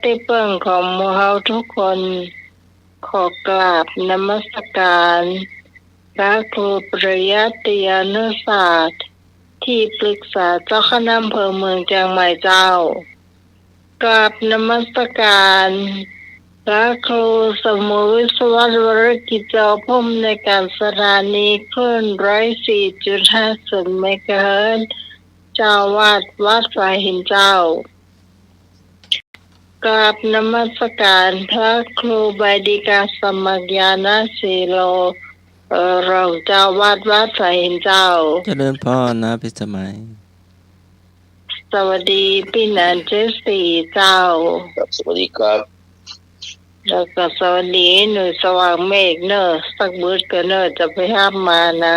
ที่เปิ้งของหมู่เฮาทุกคนขอกราบนมัสการพระครูปริยัติยานุศาสตร์ที่ปรึกษาเจ้าคณะอำเภอเมืองเชียงใหม่เจ้ากราบนมัสการพระครูสมุวิศวรวรกิจเจ้าพมในการสถานีคลื่น104.50เมกะเฮิรตซ์เจ้าวาดวัดฝายหินเจ้ากราบนมัสการพระครูบดิกาสมัครญาณสีโลรองเจ้าวาดวัดฝายหินเจ้าเจริญพรนะพิสมัยสวัสดีพี่นันเจสีเจ้าครับสวัสดีครับแล้วก็สวัสดีหน่วยสว่างเมฆเนอะสักบืดก็เนอะจะไปห้ามมานะ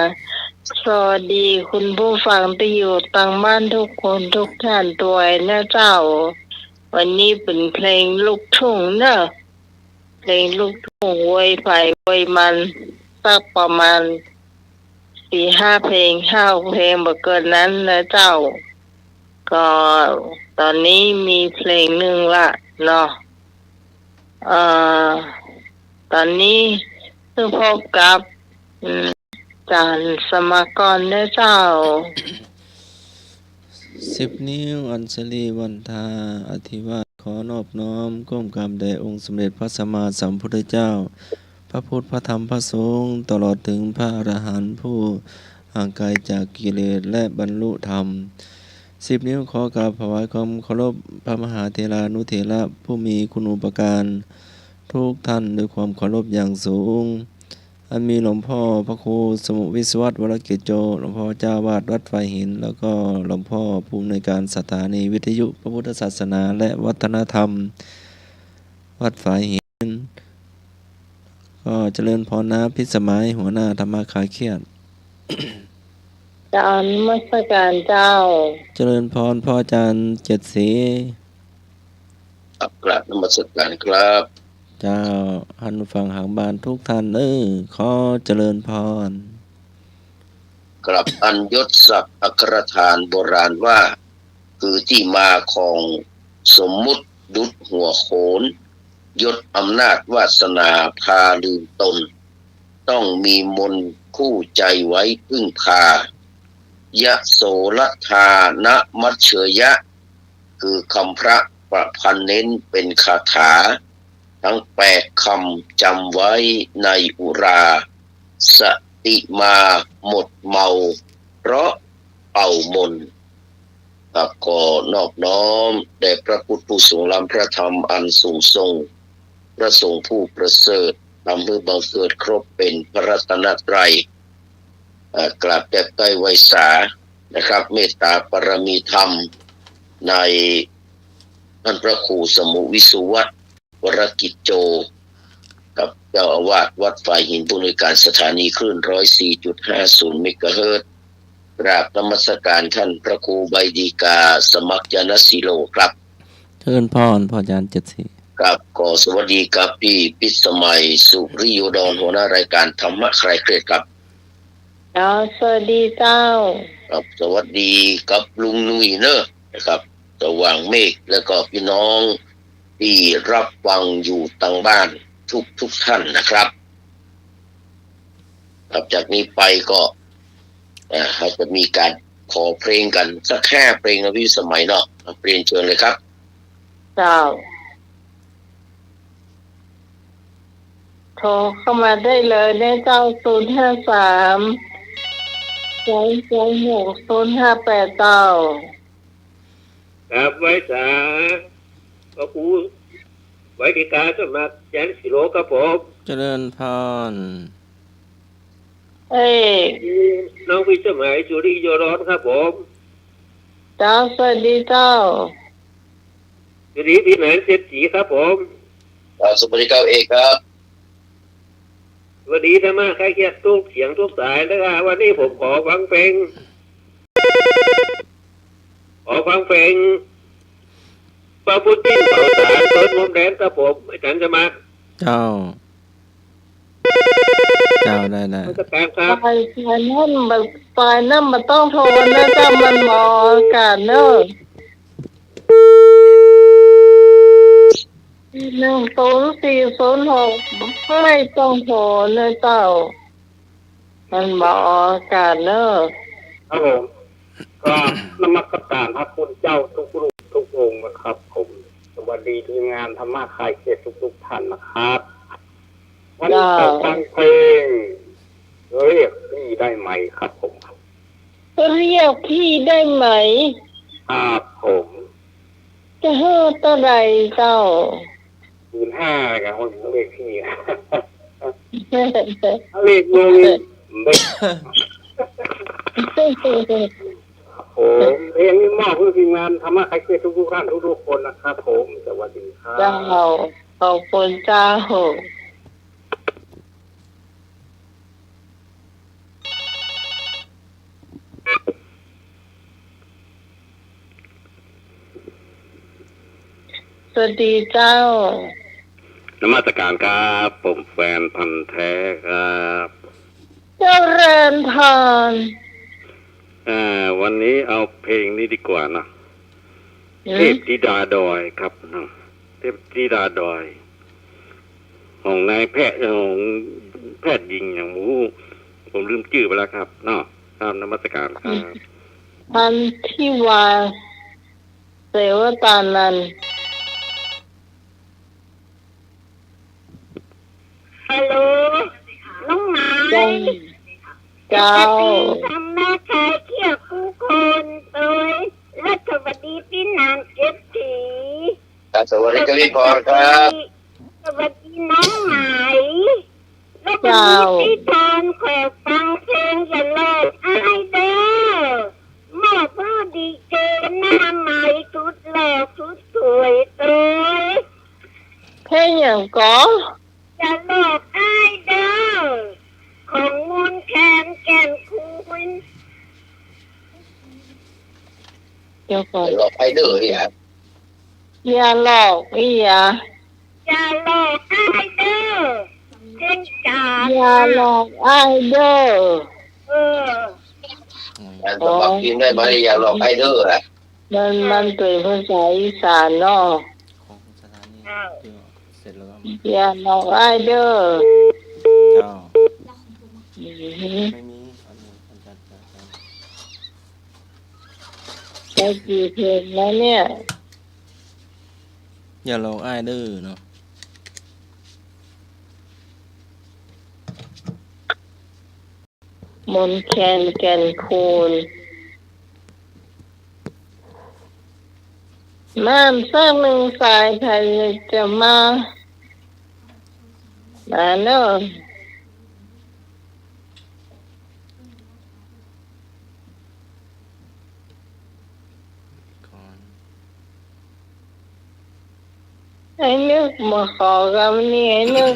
สวัสดีคุณผู้ฟังที่อยู่ต่างบ้านทุกคนทุกท่านตัวนะเจ้าวันนี้เป็นเพลงลูกทุ่งเนอะเพลงลูกทุ่งโวยไผ่โวยมันสักประมาณ4-5 เพลง5 เพลงบ่เกินนั้นนะเจ้าก็ตอนนี้มีเพลงหนึ่งละเนาะตอนนี้เพิ่งพบกับจารย์สมกรได้เจ้า10 นิ้วอัญชลีวันทาอธิวาสขอนอบน้อมก้มกราบแด่องค์สมเด็จพระสัมมาสัมพุทธเจ้าพระพุทธพระธรรมพระสงฆ์ตลอดถึงพระอรหันต์ผู้ห่างไกลจากกิเลสและบรรลุธรรม10 นิ้วขอกราบถวายความเคารพพระมหาเถรานุเถระผู้มีคุณูปการทุกท่านด้วยความเคารพอย่างสูงอันมีหลวงพ่อพระครูสมุวิศวรวรกิจโจหลวงพ่อเจ้าวาดวัดไฟหินแล้วก็หลวงพ่อผู้อำนวยการสถานีวิทยุพระพุทธศาสนาและวัฒนธรรมวัดไฟหินก็เจริญพรนะพิสมัยหัวหน้าธรรมคลายเครียดจารย์มัสการเจ้าเจริญพรพ่ออาจารย์เจ็ดศรีกราบนมัสการครับเจ้าหันฟังหางบานทุกท่านขอเจริญพรกราบอัญยศศักดิ์อัครทานโบราณว่าคือที่มาของสมมุติดุจหัวโขนยศอำนาจวาสนาพาลืมตนต้องมีมนคู่ใจไว้พึ่งพายะโสลทานะมัชเชยะคือคำพระประพันธ์เน้นเป็นคาถาทั้ง8 คำจำไว้ในอุราสติมาหมดเมาเพราะเป่ามนครับก็นอบน้อมแด่พระพุทธผู้ทรงล้ำพระธรรมอันสูงส่งพระสงฆ์ผู้ประเสริฐทำให้บังเกิดครบเป็นพระรัตนตรัยกราบแก่ใต้ไวสานะครับเมตตาปรมีธรรมในท่านพระครูสมุวิสุวัตรวรกิจโจกับเจ้าอาวาสวัดฝ่ายหินผู้อำนวยการสถานีคลื่น104.50เมกะเฮิรตซ์กราบนมัสการท่านพระครูใบดีกาสมัครญาณสีโลครับเจริญพรพ่ออาจารย์เจ็ดศรีครับก็สวัสดีครับพี่พิสมัยสุริโยดรหัวหน้ารายการธรรมะคลายเครียดครับสวัสดีเจ้าครับสวัสดีกับลุงนุ้ยเนอะนะครับสว่างเมฆแล้วก็พี่น้องที่รับฟังอยู่ต่างบ้านทุกท่านนะครับครับจากนี้ไปก็เราจะมีการขอเพลงกันสักแค่เพลงนะพี่สมัยเนาะเรียนเชิญเลยครับเจ้าโทรเข้ามาได้เลยได้เจ้า053-226-058เจ้าครับไว้สาก็ครูไว้ดีกาสมัครญาณสีโลครับผมเจริญพรน้องพิสมัยสุริโยดรครับผมเจ้าสวัสดีเจ้าสวัสดีพี่หนานเจ็ดศรีครับผมสวัสดีครับเอกครับสวัสดีธรรมะใครเกียรติทุกเสียงทุกสายนะครับวันนี้ผมขอฟังเพลงพระพุทธเจ้าสารเปิดมุมแดนครับผมอาจารย์สมัครเจ้าได้มาตรการครับไปนั่นมันต้องโทรนะเจ้ามันหมออากาศเนอะ 104006ไม่ต้องโทรเนอะเจ้ามันบอกออกอากาศเนอะ ครับผมก็นมัสการพระคุณเจ้าทุกรูปทุกองค์นะครับผมสวัสดีทีมงานธรรมะคลายเครียดทุกท่านนะครับวันนี้ขอฟังเพลงเรียกพี่ได้ไหมครับผม เรียกพี่ได้ไหม ครับผม จะเฮ้อเท่าไรเจ้า 15,000กันคนเรียกพี่เรียกเงินเด็กผมเพลงนี้มอบเพื่อทีมงานธรรมะคลายเครียดทุกท่านทุกคนนะครับผมสวัสดีครับ เจ้าขอบคุณเจ้า สวัสดีเจ้าน มัสการครับผมแฟนพันธ์แท้ครับ เจ้าเริญพร วันนี้เอาเพลงนี้ดีกว่านะเทพธิดาดอยครับเทพธิดาดอยของนายแพทย์ของแพทย์หญิงอย่างหมูผมลืมชื่อไปแล้วครับเนาะครับนมัสการครับ พันธิวาเสวตานันท์ ฮัลโหลน้องหมาย เจ้า ทำหน้าคายเขี้ยวคู่คนตัวและสวัสดีพี่นางเก็บผี สวัสดีกวิพรครับ สวัสดีน้องหมายและวันนี้พี่ทอนแขวฟังเพลงอย่าเลิกอายเด้อแม่พ่อดีเจหน้าใหม่ชุดหล่อชุดสวยตัว เพลงอย่างก่อ อย่าเลิกอายเด้อของมนต์แคนแก่นคูณ เดี๋ยวก่อน หลอกไอเดอร์เนี่ย อย่าหลอกอีอย่า อย่าหลอกอายเด้อเช่นกัน อย่าหลอกไอเดอร์ เออ การสมัครทีมได้ไหมอย่าหลอกไอเดอร์อ่ะ มันเป็นภาษาอีสานเนาะ ของสถานีที่เสร็จแล้วก็ อย่าหลอกไอเดอร์ เจ้า อือ ไม่มีอันนี้อันจัด ได้กี่เพลงแล้วเนี่ย อย่าหลอกอ้ายเด้อเนาะ มนต์แคนแก่นคูณน้ำสักหนึ่งสายใครจะมาเนอะ ก่อน ไอ้นึกมาขอกับนี่ไอ้นึก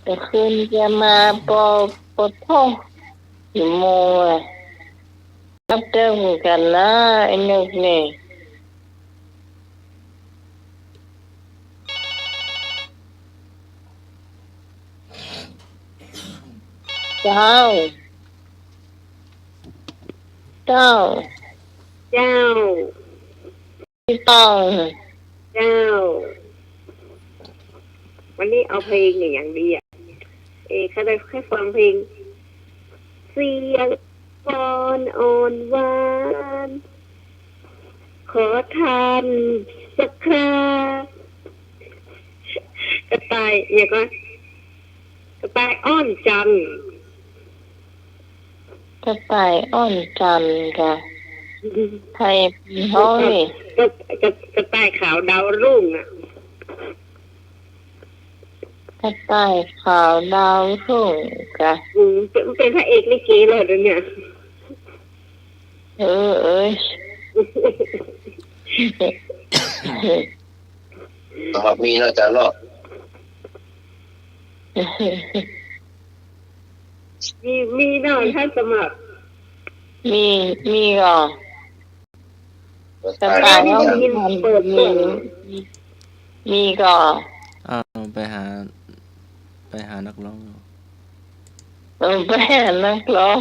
แต่คืนจะมาปอท่องกี่โมงอะรับเรื่องกันนะไอ้นึกนี่เจ้า เจ้า พี่ต้อง เจ้า วันนี้เอาเพลงอย่างดีอ่ะเขาได้แค่ฟังเพลงเสียงปอนอ่อนหวานขอทานสักครากระต่ายเนี่ยก็กระต่ายอ้อนจันทร์ กระต่ายอ้อนจันทร์ค่ะไทยห้องนี่ กระต่ายขาวดาวรุ่งอ่ะ กระต่ายขาวดาวรุ่งค่ะ เป็นพระเอกลิเกเลยเดี๋ยวเนี่ย เอ้ย สมัครมีนะจ๊ะเนาะ มีหน่อยท่านสมัคร มีก่อนกระต่ายอ้อนจันทร์มีก่อน อ้าวไปหานักร้องอยู่ ไปหานักร้อง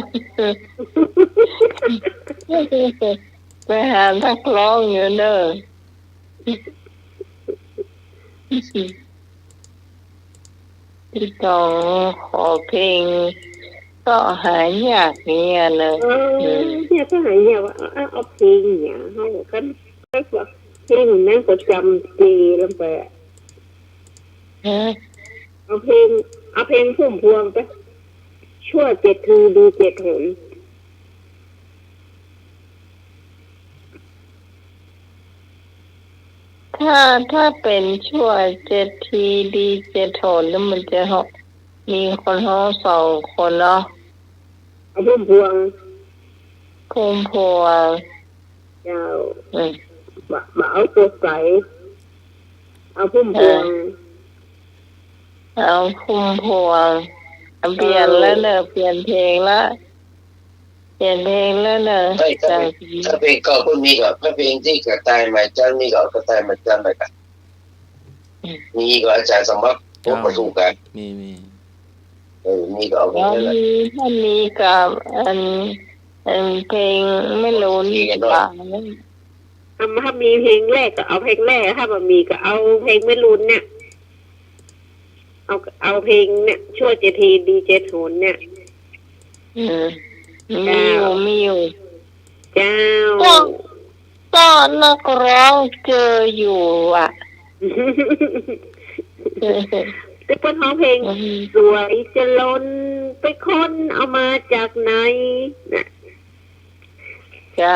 ไปหานักร้องอยู่เนอะที่ต้องขอเพลงก็หายากเนี่ยเนอะเนี่ยก็หายเนี่ยว่าเอาเพลงเนี่ยเขาก็เพลงนั้นก็จำปีลงไปฮะเอาเพลงพุ่มพวงไปชั่ว7 ทีดี7 หนถ้าเป็นชั่ว7 ทีดี7 หนแล้วมันจะมีคนห้อง2 คนเนาะเอาพุ่มพวงเจ้าบ่เอาตัวใสเอาพุ่มพวงเปลี่ยนแล้วเนอะเปลี่ยนเพลงแล้วเนอะถ้าเพลงเก่าพวกนี้ก็ถ้าเพลงที่กระต่ายไม้จันนี่ก็กระต่ายไม้จันไปกันมีก็อาจารย์สมัครพวกประตูกันมีมีก็เอาไปเลยถ้ามีกับเพลงไม่รู้นี่ป่ะถ้ามีเพลงแรกก็เอาเพลงแรกถ้ามันมีก็เอาเพลงไม่รุนเนี่ยเอาเพลงเนี่ยชั่ว7 ทีดี7 หนเนี่ยมีอยู่เจ้าก็นักร้องเจออยู่อ่ะแต่คนร้องเพลงสวยจะล้นไปค้นเอามาจากไหนน่ะเจ้า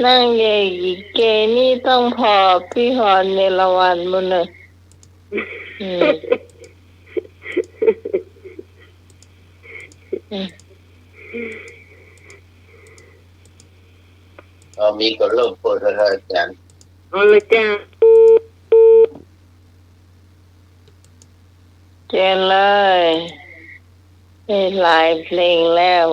นั่งเกนี่ต้องพอพี่ฮอนเนรวันมั้งเลยมีก็เริ่มเปิดแล้วอาจารย์เอาเลยจ้าเจนเลยเป็นหลายเพลงแล้ว